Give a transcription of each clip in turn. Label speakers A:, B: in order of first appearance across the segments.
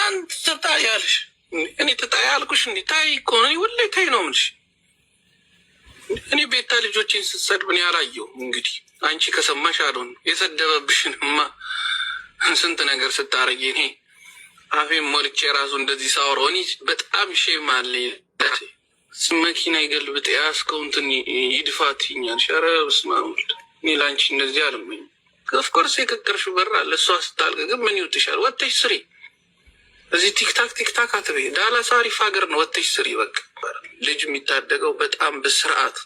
A: አንተ ተጣያለሽ እኔ ተጣያልኩሽ እንዴ? ታይ እኮ ነው ወላሂ ታይ ነው የምልሽ። እኔ ቤታ ልጆችን ስትሰድብ እኔ አላየሁም። እንግዲህ አንቺ ከሰማሽ አልሆን የሰደበብሽንማ ስንት ነገር ስታረጊ እኔ አፌን ሞልቼ ራሱ እንደዚህ ሳወራው እኔ በጣም ሼም አለኝ። መኪና ይገልብጥ ያስከው እንትን ይድፋትኛል። ሸረ በስመ አብ ወልድ። እኔ ለአንቺ እንደዚህ አልመኝም። ኦፍኮርስ የቅቅርሽው በር አለ። እሷ ስታልቅ ግን ምን ይውጥሻል? ወጥተሽ ስሪ። እዚህ ቲክታክ አትበይ። ዳላስ አሪፍ ሀገር ነው። ወጥተሽ ስሪ። በቃ ልጅ የሚታደገው በጣም በስርዓት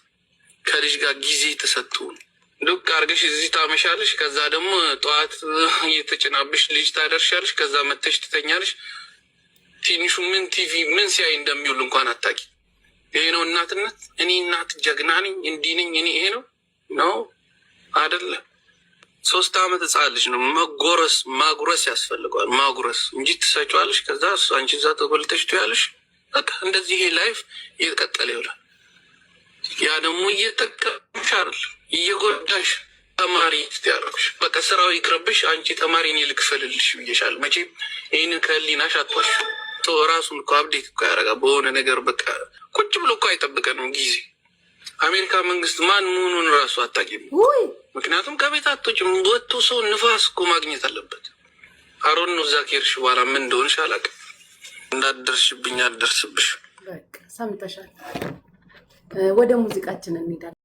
A: ከልጅ ጋር ጊዜ ተሰጥቶን ዱቅ አርገሽ እዚህ ታመሻለሽ። ከዛ ደግሞ ጠዋት እየተጨናብሽ ልጅ ታደርሻለሽ። ከዛ መተሽ ትተኛለሽ። ትንሹ ምን ቲቪ ምን ሲያይ እንደሚውል እንኳን አታቂ። ይሄ ነው እናትነት? እኔ እናት ጀግና ነኝ እንዲህ ነኝ እኔ ይሄ ነው ነው አይደለም። 3 ዓመት ህጻን ልጅ ነው። ማጉረስ ያስፈልገዋል። ማጉረስ እንጂ ትሰጪዋለሽ። ከዛ አንቺ እዛ ተጎልተሽ ትያለሽ። በቃ እንደዚህ ይሄ ላይፍ እየተቀጠለ ይውላል። ያ ደግሞ እየጠቀምሽ አይደል እየጎዳሽ ተማሪ ያደረግሽ። በቃ ስራው ይቅርብሽ። አንቺ ተማሪ እኔ ልክፈልልሽ ብዬሻል። መቼም ይህንን ከህሊናሽ አትዋሽ። ራሱን እኮ አብዴት እኮ ያደርጋል በሆነ ነገር። በቃ ቁጭ ብሎ እኮ አይጠብቀንም ጊዜ። አሜሪካ መንግስት ማን መሆኑን ራሱ አታውቂም። ምክንያቱም ከቤት አትወጪም። ወጥቶ ሰው ንፋስ እኮ ማግኘት አለበት። አሮን ነው እዛ ከሄድሽ በኋላ ምን እንደሆንሽ አላውቅም። እንዳትደርሽብኝ አልደርስብሽ።
B: በቃ ሰምተሻል። ወደ ሙዚቃችን እንሄዳለን።